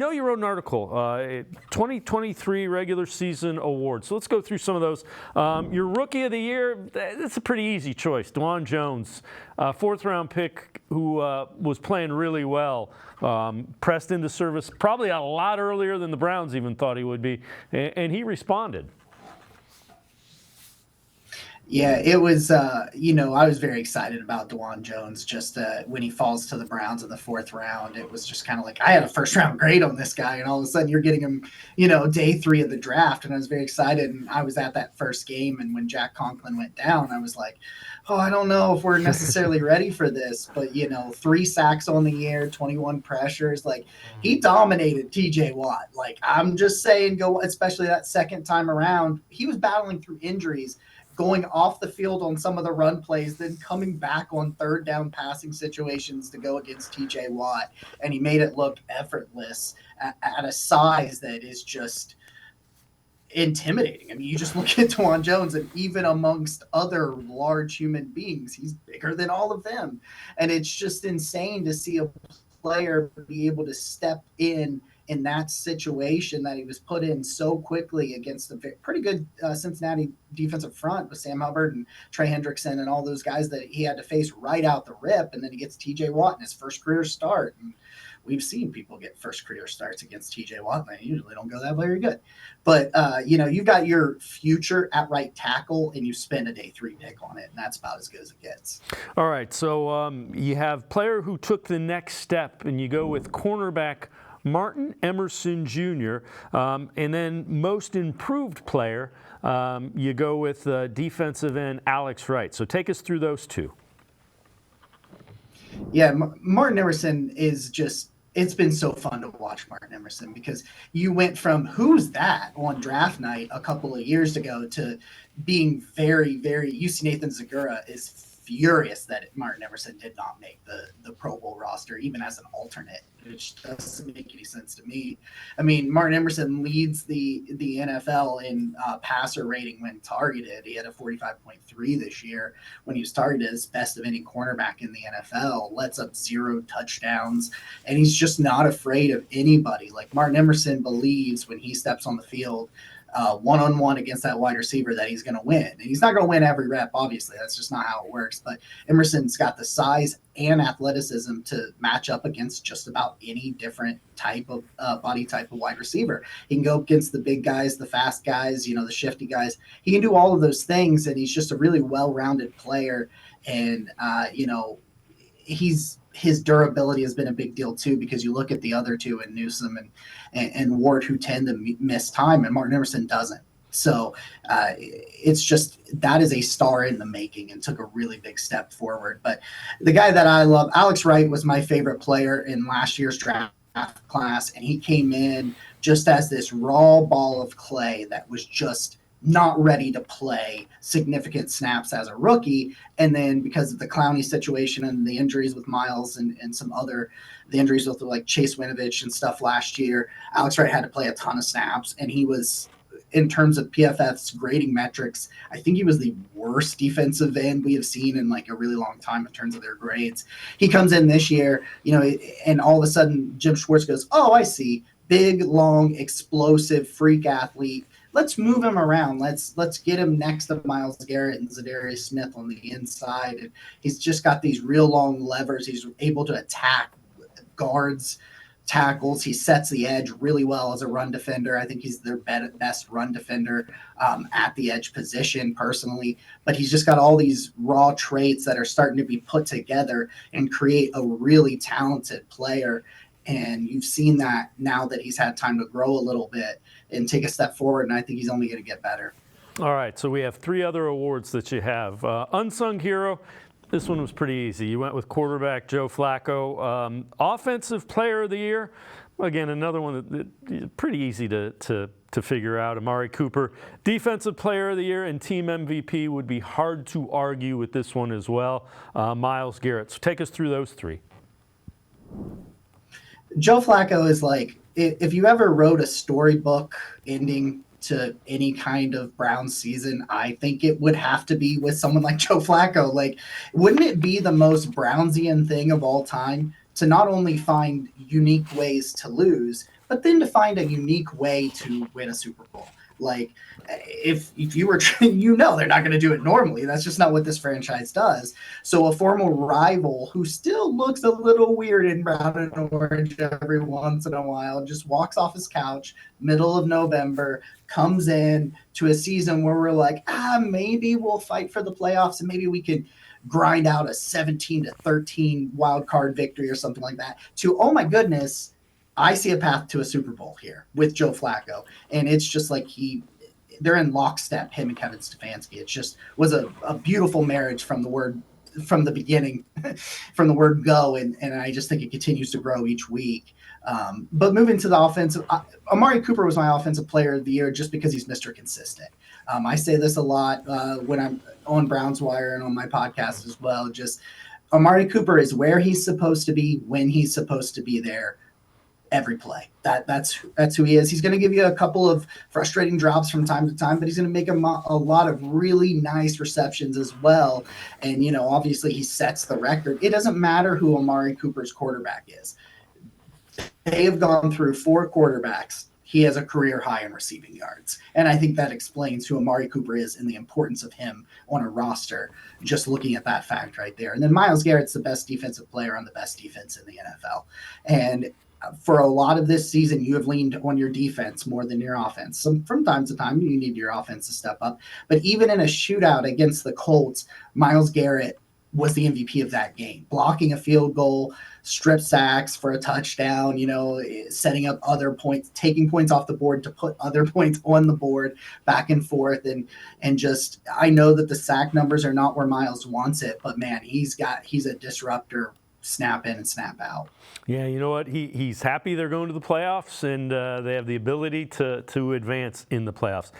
know you wrote an article, 2023 regular season awards. So let's go through some of those. Your rookie of the year, that's a pretty easy choice. DeJuan Jones, fourth-round pick who was playing really well, pressed into service probably a lot earlier than the Browns even thought he would be, and he responded. Yeah, it was, I was very excited about DeJuan Jones just when he falls to the Browns in the fourth round. It was just kind of like, I had a first-round grade on this guy, and all of a sudden you're getting him, day 3 of the draft, and I was very excited, and I was at that first game, and when Jack Conklin went down, I was like, oh, I don't know if we're necessarily ready for this, but, 3 sacks on the year, 21 pressures, like, he dominated TJ Watt. Like, I'm just saying, especially that second time around, he was battling through injuries, going off the field on some of the run plays, then coming back on third down passing situations to go against TJ Watt. And he made it look effortless at a size that is just intimidating. I mean, you just look at DeJuan Jones, and even amongst other large human beings, he's bigger than all of them. And it's just insane to see a player be able to step in that situation that he was put in so quickly against a pretty good Cincinnati defensive front with Sam Hubbard and Trey Hendrickson and all those guys that he had to face right out the rip. And then he gets TJ Watt in his first career start. And we've seen people get first career starts against TJ Watt. They usually don't go that very good. But, you've got your future at right tackle, and you spend a day 3 pick on it, and that's about as good as it gets. All right, so you have player who took the next step, and you go with cornerback Martin Emerson Jr., and then most improved player, you go with defensive end Alex Wright. So take us through those two. Yeah, Martin Emerson is just, it's been so fun to watch Martin Emerson, because you went from who's that on draft night a couple of years ago to being very, very, UC Nathan Zagura is furious that Martin Emerson did not make the Pro Bowl roster, even as an alternate, which doesn't make any sense to me. I mean, Martin Emerson leads the NFL in passer rating when targeted. He had a 45.3 this year when he was targeted as best of any cornerback in the NFL, lets up 0 touchdowns, and he's just not afraid of anybody. Like, Martin Emerson believes when he steps on the field, one-on-one against that wide receiver, that he's going to win. And he's not going to win every rep, obviously. That's just not how it works. But Emerson's got the size and athleticism to match up against just about any different type of body type of wide receiver. He can go against the big guys, the fast guys, the shifty guys. He can do all of those things, and he's just a really well-rounded player. And, his durability has been a big deal too, because you look at the other two in Newsome and Ward, who tend to miss time, and Martin Emerson doesn't. So it's just, that is a star in the making, and took a really big step forward. But the guy that I love, Alex Wright, was my favorite player in last year's draft class, and he came in just as this raw ball of clay that was just not ready to play significant snaps as a rookie. And then because of the Clowney situation and the injuries with Miles and some other, the injuries with like Chase Winovich and stuff last year, Alex Wright had to play a ton of snaps. And he was, in terms of PFF's grading metrics, I think he was the worst defensive end we have seen in like a really long time in terms of their grades. He comes in this year, and all of a sudden Jim Schwartz goes, oh, I see, big, long, explosive, freak athlete. Let's move him around. Let's get him next to Myles Garrett and Zadarius Smith on the inside. And he's just got these real long levers. He's able to attack guards, tackles. He sets the edge really well as a run defender. I think he's their best run defender at the edge position personally. But he's just got all these raw traits that are starting to be put together and create a really talented player. And you've seen that now that he's had time to grow a little bit and take a step forward, and I think he's only going to get better. All right, so we have 3 other awards that you have. Unsung Hero, this one was pretty easy. You went with quarterback Joe Flacco. Offensive Player of the Year, again, another one that pretty easy to figure out, Amari Cooper. Defensive Player of the Year and Team MVP would be hard to argue with this one as well, Myles Garrett. So take us through those 3. Joe Flacco is like, if you ever wrote a storybook ending to any kind of Browns season, I think it would have to be with someone like Joe Flacco. Like, wouldn't it be the most Brownsian thing of all time to not only find unique ways to lose, but then to find a unique way to win a Super Bowl. Like if you were, they're not going to do it normally. That's just not what this franchise does. So a former rival who still looks a little weird in brown and orange every once in a while just walks off his couch, middle of November, comes in to a season where we're like, maybe we'll fight for the playoffs and maybe we can grind out a 17-13 wild card victory or something like that. To, oh my goodness, I see a path to a Super Bowl here with Joe Flacco. And it's just like they're in lockstep, him and Kevin Stefanski. It just was a beautiful marriage from the beginning, from the word go. And I just think it continues to grow each week. But moving to the offensive, Amari Cooper was my offensive player of the year just because he's Mr. Consistent. I say this a lot when I'm on Browns Wire and on my podcast as well. Just Amari Cooper is where he's supposed to be, when he's supposed to be there, every play. That's who he is. He's going to give you a couple of frustrating drops from time to time, but he's going to make a lot of really nice receptions as well. And, obviously he sets the record. It doesn't matter who Amari Cooper's quarterback is. They have gone through 4 quarterbacks. He has a career high in receiving yards. And I think that explains who Amari Cooper is and the importance of him on a roster, just looking at that fact right there. And then Myles Garrett's the best defensive player on the best defense in the NFL. And for a lot of this season, you have leaned on your defense more than your offense. So from time to time, you need your offense to step up. But even in a shootout against the Colts, Myles Garrett was the MVP of that game, blocking a field goal, strip sacks for a touchdown, setting up other points, taking points off the board to put other points on the board, back and forth. And just, I know that the sack numbers are not where Myles wants it, but man, he's a disruptor, snap in and snap out. Yeah, you know what? He's happy they're going to the playoffs, and they have the ability to advance in the playoffs.